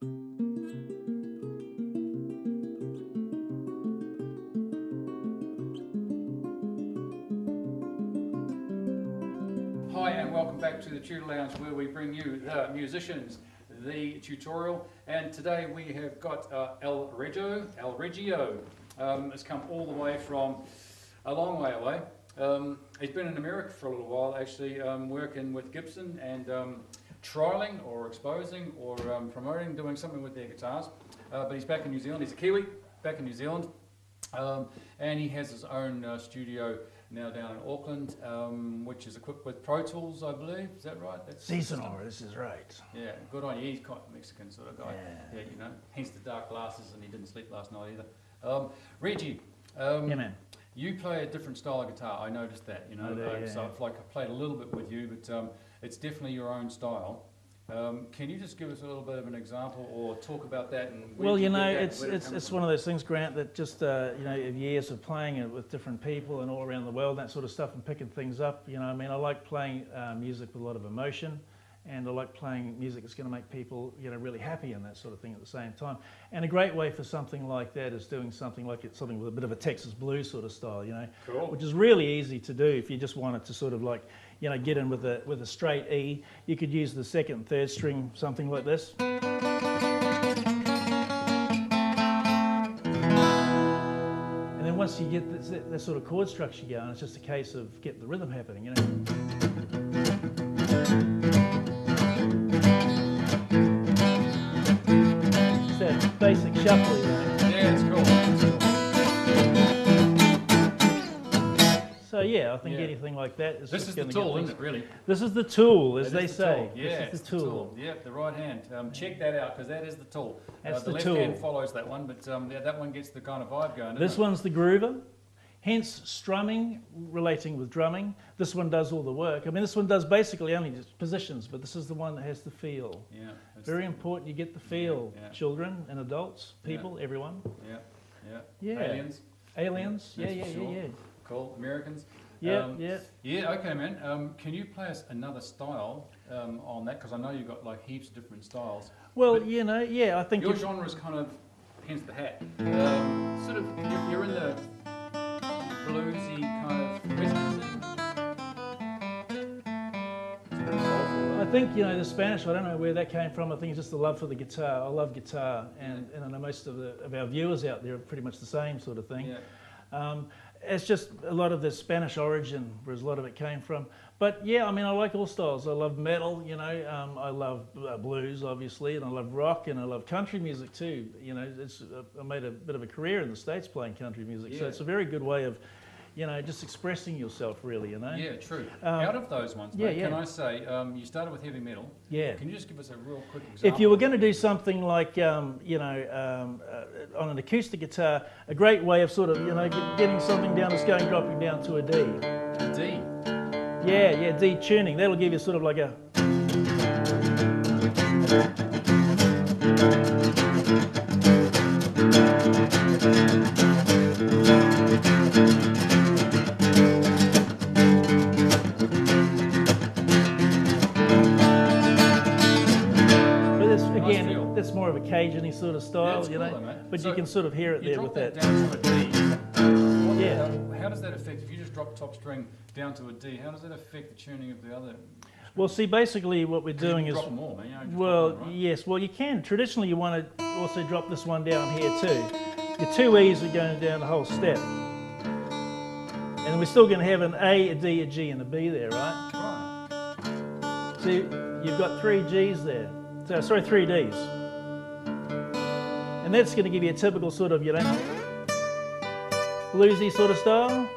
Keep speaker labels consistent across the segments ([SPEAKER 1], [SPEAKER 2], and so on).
[SPEAKER 1] Hi and welcome back to the Tutor Lounge, where we bring you the musicians, the tutorial, and today we have got Regio. Has come all the way from a long way away. He's been in America for a little while actually, working with Gibson and trialling or exposing or promoting, doing something with their guitars, but he's back in New Zealand. He's a Kiwi, back in New Zealand, and he has his own studio now down in Auckland, which is equipped with Pro Tools, I believe. Is that right? That's
[SPEAKER 2] seasonal, this is right.
[SPEAKER 1] Yeah, good on you. He's quite a Mexican sort of guy.
[SPEAKER 2] Yeah,
[SPEAKER 1] you know, hence the dark glasses, and he didn't sleep last night either. Reggie,
[SPEAKER 2] yeah, man.
[SPEAKER 1] You play a different style of guitar. I noticed that. You know,
[SPEAKER 2] I do,
[SPEAKER 1] so
[SPEAKER 2] yeah.
[SPEAKER 1] I've like I played a little bit with you, but it's definitely your own style. Can you just give us a little bit of an example, or talk about that? And
[SPEAKER 2] well, you know, it's one of those things, Grant, that just you know, years of playing it with different people and all around the world, that sort of stuff, and picking things up. You know, I mean, I like playing music with a lot of emotion, and I like playing music that's going to make people, you know, really happy and that sort of thing at the same time. And a great way for something like that is doing something like something with a bit of a Texas blues sort of style, you know,
[SPEAKER 1] cool. Which
[SPEAKER 2] is really easy to do if you just wanted to sort of like, you know, get in with a straight E. You could use the second and third string, something like this. And then once you get that sort of chord structure going, it's just a case of getting the rhythm happening, you know. It's that basic shuffle, you know.
[SPEAKER 1] Yeah, it's cool.
[SPEAKER 2] So yeah, I think anything like that is
[SPEAKER 1] this
[SPEAKER 2] just
[SPEAKER 1] is the tool, isn't it, really?
[SPEAKER 2] This is the tool, as they say.
[SPEAKER 1] Yeah,
[SPEAKER 2] this is the tool.
[SPEAKER 1] Yep, the right hand. Check that out, because that is the tool.
[SPEAKER 2] That's
[SPEAKER 1] the
[SPEAKER 2] the
[SPEAKER 1] left
[SPEAKER 2] tool.
[SPEAKER 1] hand follows that one, but yeah, that one gets the kind of vibe going.
[SPEAKER 2] This one's the groover, hence strumming, relating with drumming. This one does all the work. I mean, this one does basically only just positions, but this is the one that has the feel.
[SPEAKER 1] Yeah.
[SPEAKER 2] Very important you get the feel,
[SPEAKER 1] yeah.
[SPEAKER 2] Children and adults, people, everyone.
[SPEAKER 1] Yeah.
[SPEAKER 2] Aliens. Yeah.
[SPEAKER 1] Cool. Americans.
[SPEAKER 2] Yeah.
[SPEAKER 1] Yeah, okay, man. Can you play us another style on that? Because I know you've got like heaps of different styles.
[SPEAKER 2] Well, you know, yeah, I think
[SPEAKER 1] your genre is kind of, hence the hat. Sort of, you're in the bluesy kind of western.
[SPEAKER 2] I think, you know, the Spanish, I don't know where that came from. I think it's just the love for the guitar. I love guitar, and I know most of our viewers out there are pretty much the same sort of thing. Yeah. It's just a lot of the Spanish origin, whereas a lot of it came from. But yeah, I mean, I like all styles. I love metal, you know, I love blues, obviously, and I love rock, and I love country music too. You know, I made a bit of a career in the States playing country music, so it's a very good way of, you know, just expressing yourself, really, you know.
[SPEAKER 1] Yeah, true. Out of those ones, mate, can I say, you started with heavy metal. Yeah. Can you just give us a real quick example?
[SPEAKER 2] If you were going to do something like, you know, on an acoustic guitar, a great way of sort of, you know, getting something down is dropping down to a D.
[SPEAKER 1] A D?
[SPEAKER 2] Yeah, D tuning. That'll give you sort of like a... That's more of a Cajun-y sort of style, you know,
[SPEAKER 1] though,
[SPEAKER 2] but
[SPEAKER 1] so
[SPEAKER 2] you can sort of hear it there with that.
[SPEAKER 1] Down to a D.
[SPEAKER 2] Yeah.
[SPEAKER 1] How does that affect, if you just drop top string down to a D, how does that affect the tuning of the other?
[SPEAKER 2] Well, see, basically what we're doing is...
[SPEAKER 1] drop more, man. You know,
[SPEAKER 2] well,
[SPEAKER 1] one, right?
[SPEAKER 2] yes, well you can. Traditionally you want to also drop this one down here too. Your two E's are going down the whole step. And we're still going to have an A, a D, a G and a B there, right?
[SPEAKER 1] Right.
[SPEAKER 2] So you've got three G's there. So, sorry, three D's. And that's going to give you a typical sort of, you know, bluesy sort of style.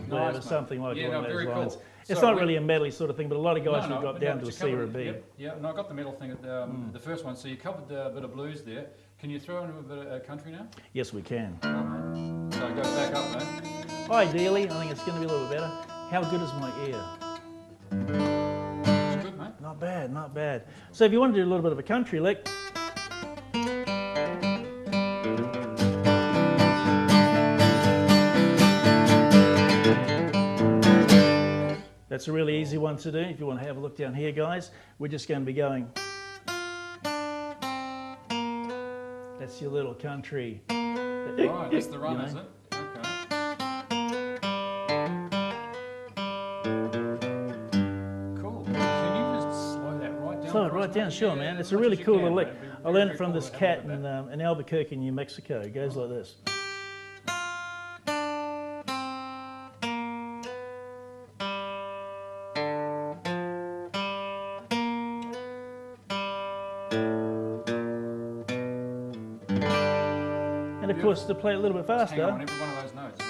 [SPEAKER 1] Nice,
[SPEAKER 2] or something like along those lines.
[SPEAKER 1] Cool.
[SPEAKER 2] It's
[SPEAKER 1] so
[SPEAKER 2] not really a medley sort of thing, but a lot of guys will drop down to a C or a B.
[SPEAKER 1] Yep, yeah, and I got the metal thing at the first one, so you covered a bit of blues there. Can you throw in a bit of country now?
[SPEAKER 2] Yes, we can.
[SPEAKER 1] So go back up, mate.
[SPEAKER 2] Ideally, I think it's going to be a little bit better. How good is my ear?
[SPEAKER 1] It's good, mate.
[SPEAKER 2] Not bad, not bad. So if you want to do a little bit of a country lick, That's a really easy one to do. If you want to have a look down here, guys, we're just going to be going. That's your little country.
[SPEAKER 1] Right, that's the run, is it? Okay. Cool. Can you just slow that right down?
[SPEAKER 2] Slow it right down, sure, man. It's a really cool little lick. I learned it from this cat in Albuquerque, New Mexico. It goes like this. And of course, to play a little bit faster.
[SPEAKER 1] Hang on every one of those notes. Nice.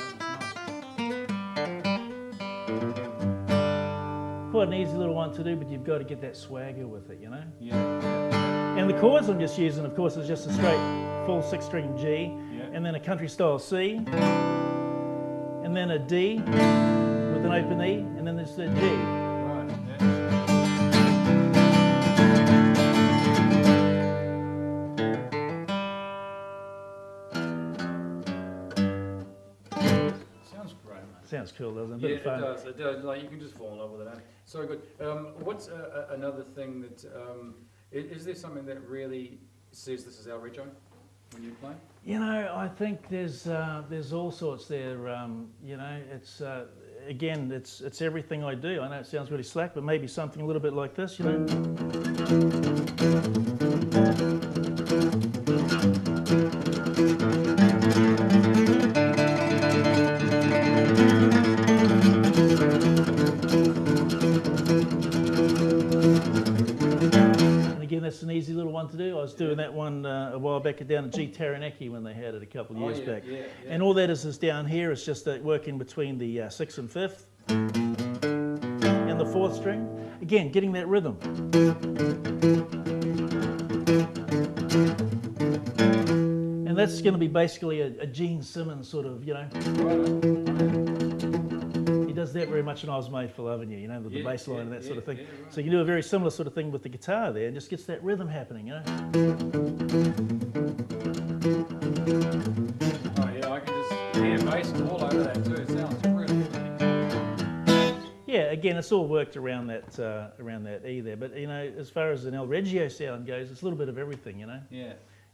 [SPEAKER 2] Quite an easy little one to do, but you've got to get that swagger with it, you know?
[SPEAKER 1] Yeah.
[SPEAKER 2] And the chords I'm just using, of course, is just a straight full 6-string G, and then a country style C, and then a D with an open E, and then there's the G.
[SPEAKER 1] Right, yeah. Sounds great, mate.
[SPEAKER 2] Sounds cool, doesn't it?
[SPEAKER 1] Yeah,
[SPEAKER 2] Bit of fun.
[SPEAKER 1] it does. Like, you can just fall in love with it, eh? So good. What's another thing that, is there something that really says this is our Regio when you play?
[SPEAKER 2] You know, I think there's all sorts there. You know, it's again, it's everything I do. I know it sounds really slack, but maybe something a little bit like this, you know. That's an easy little one to do. I was doing that one a while back down at G Taranaki when they had it a couple of years back.
[SPEAKER 1] Yeah.
[SPEAKER 2] And all that is down here is just working between the 6th and 5th and the 4th string. Again, getting that rhythm. And that's going to be basically a Gene Simmons sort of, you know. He does that very much in I Was Made for Loving You, you know, with the bass line and that sort of thing.
[SPEAKER 1] Yeah, right.
[SPEAKER 2] So you can do a very similar sort of thing with the guitar there, and just gets that rhythm happening, you know.
[SPEAKER 1] Oh yeah, I can just hear bass all over that too. It sounds really good.
[SPEAKER 2] Yeah, again, it's all worked around that E there. But you know, as far as an El Regio sound goes, it's a little bit of everything, you know.
[SPEAKER 1] Yeah.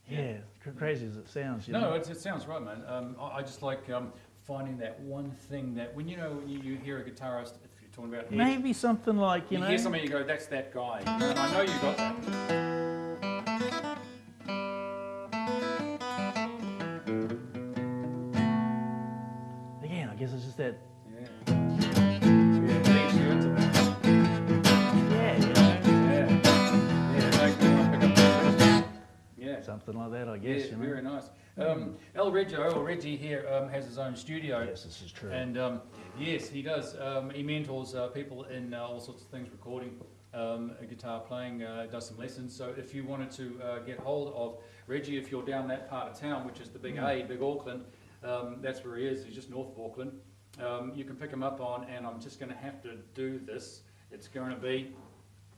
[SPEAKER 2] Yeah, crazy as it sounds. You
[SPEAKER 1] No,
[SPEAKER 2] know?
[SPEAKER 1] it sounds right, man. I just like finding that one thing that when you hear a guitarist, if you're talking about
[SPEAKER 2] maybe something like you know.
[SPEAKER 1] hear something, you go, that's that guy. And I know you got that.
[SPEAKER 2] Again, I guess it's just that.
[SPEAKER 1] Yeah. Yeah, leads you into that.
[SPEAKER 2] Yeah, you know.
[SPEAKER 1] Yeah. Yeah, it makes me want to pick up the first. Yeah.
[SPEAKER 2] Something like that, I guess.
[SPEAKER 1] Yeah,
[SPEAKER 2] you know?
[SPEAKER 1] very nice. El Regio, or Reggie here, has his own studio.
[SPEAKER 2] Yes, this is true.
[SPEAKER 1] And yes, he does. He mentors people in all sorts of things, recording, guitar playing, does some lessons. So if you wanted to get hold of Reggie, if you're down that part of town, which is the Big A, Big Auckland, that's where he is. He's just north of Auckland. You can pick him up on, and I'm just going to have to do this. It's going to be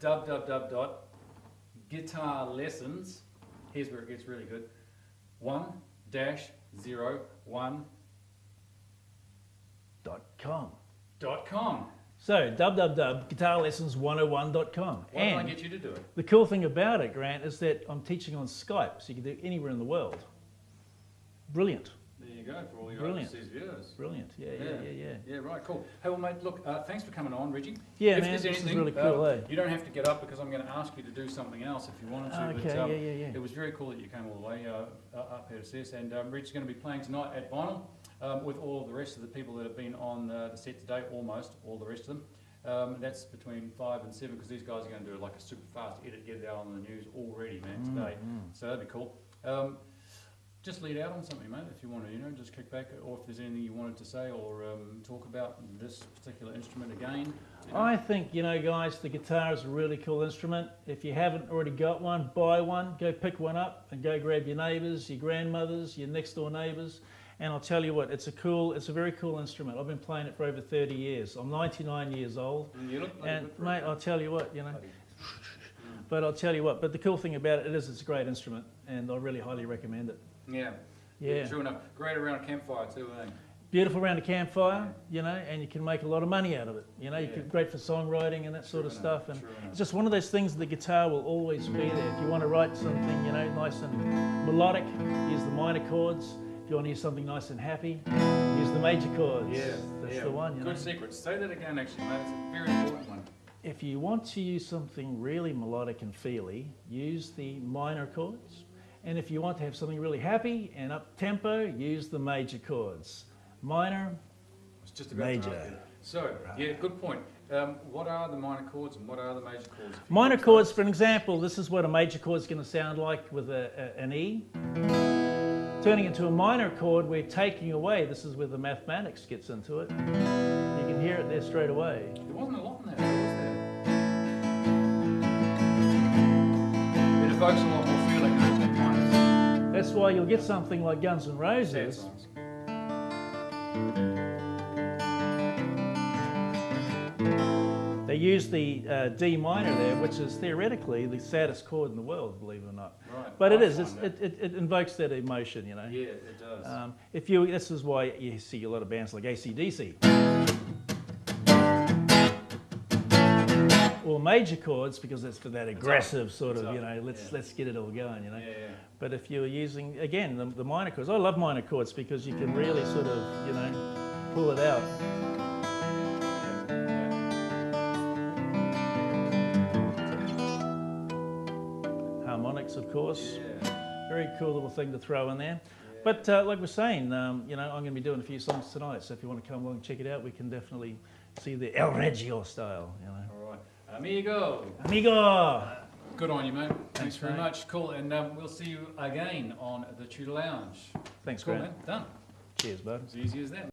[SPEAKER 1] www.guitarlessons. Here's where it gets really good. 1-01.com.
[SPEAKER 2] So www.guitarlessons101.com.
[SPEAKER 1] Why did I get you to do it?
[SPEAKER 2] The cool thing about it, Grant, is that I'm teaching on Skype, so you can do it anywhere in the world. Brilliant.
[SPEAKER 1] There you go, for all your
[SPEAKER 2] Brilliant.
[SPEAKER 1] overseas viewers.
[SPEAKER 2] Brilliant. Yeah.
[SPEAKER 1] Yeah, right, cool. Hey, well, mate, look, thanks for coming on, Reggie.
[SPEAKER 2] Yeah,
[SPEAKER 1] if
[SPEAKER 2] man,
[SPEAKER 1] there's
[SPEAKER 2] this
[SPEAKER 1] anything,
[SPEAKER 2] is really cool, eh?
[SPEAKER 1] You don't have to get up because I'm going to ask you to do something else if you wanted to.
[SPEAKER 2] Okay,
[SPEAKER 1] but,
[SPEAKER 2] yeah.
[SPEAKER 1] It was very cool that you came all the way up here to see us. And Reggie's going to be playing tonight at Vinyl with all of the rest of the people that have been on the set today, almost all the rest of them. That's between 5 and 7 because these guys are going to do like a super fast edit, get it out on the news already, man, today. So that'd be cool. Just lead out on something, mate, if you want to, just kick back, or if there's anything you wanted to say or talk about this particular instrument again.
[SPEAKER 2] I think, guys, the guitar is a really cool instrument. If you haven't already got one, buy one, go pick one up and go grab your neighbours, your grandmothers, your next door neighbours. And I'll tell you what, it's a very cool instrument. I've been playing it for over 30 years. I'm 99 years old.
[SPEAKER 1] And you look like
[SPEAKER 2] and mate, I'll tell you what, But I'll tell you what, but the cool thing about it is it's a great instrument and I really highly recommend it.
[SPEAKER 1] Yeah.
[SPEAKER 2] Yeah.
[SPEAKER 1] True enough. Great around a campfire too, eh?
[SPEAKER 2] beautiful around a campfire, you know, and you can make a lot of money out of it. You know,
[SPEAKER 1] Yeah.
[SPEAKER 2] great for songwriting and that sort of stuff. And
[SPEAKER 1] True
[SPEAKER 2] it's just one of those things that the guitar will always be there. If you want to write something, you know, nice and melodic, use the minor chords. If you want to use something nice and happy, use the major chords.
[SPEAKER 1] Yeah,
[SPEAKER 2] That's the one, you know.
[SPEAKER 1] Good secret. Say that again, actually, mate. It's a very important one.
[SPEAKER 2] If you want to use something really melodic and feely, use the minor chords. And if you want to have something really happy and up tempo, use the major chords. Minor,
[SPEAKER 1] It's just about
[SPEAKER 2] major.
[SPEAKER 1] to ask you. So, yeah, good point. What are the minor chords and what are the major chords?
[SPEAKER 2] Minor chords, for an example, this is what a major chord is going to sound like with an E. Turning into a minor chord, we're taking away, this is where the mathematics gets into it. You can hear it there straight away.
[SPEAKER 1] There wasn't a lot in there, was there? It evokes a lot more feeling than minors.
[SPEAKER 2] That's why you'll get something like Guns N' Roses.
[SPEAKER 1] Sad songs.
[SPEAKER 2] They use the D minor there, which is theoretically the saddest chord in the world, believe it or not.
[SPEAKER 1] Right.
[SPEAKER 2] But it
[SPEAKER 1] I
[SPEAKER 2] is,
[SPEAKER 1] find that.
[SPEAKER 2] it invokes that emotion, you know.
[SPEAKER 1] Yeah, it does.
[SPEAKER 2] This is why you see a lot of bands like AC/DC. Or major chords, because that's for that aggressive sort of, you know, let's get it all going, you know.
[SPEAKER 1] Yeah.
[SPEAKER 2] But if you're using, again, the minor chords, I love minor chords because you can really sort of, you know, pull it out. Harmonics, of course.
[SPEAKER 1] Yeah.
[SPEAKER 2] Very cool little thing to throw in there. But like we're saying, you know, I'm going to be doing a few songs tonight, so if you want to come along and check it out, we can definitely see the El Regio style, you know.
[SPEAKER 1] All right. Amigo.
[SPEAKER 2] Amigo!
[SPEAKER 1] Good on you, mate. Thanks very
[SPEAKER 2] mate.
[SPEAKER 1] much. Cool. And we'll see you again on the Tutor Lounge.
[SPEAKER 2] Thanks,
[SPEAKER 1] Cool,
[SPEAKER 2] Grant.
[SPEAKER 1] man. Done.
[SPEAKER 2] Cheers, bud.
[SPEAKER 1] As easy as that.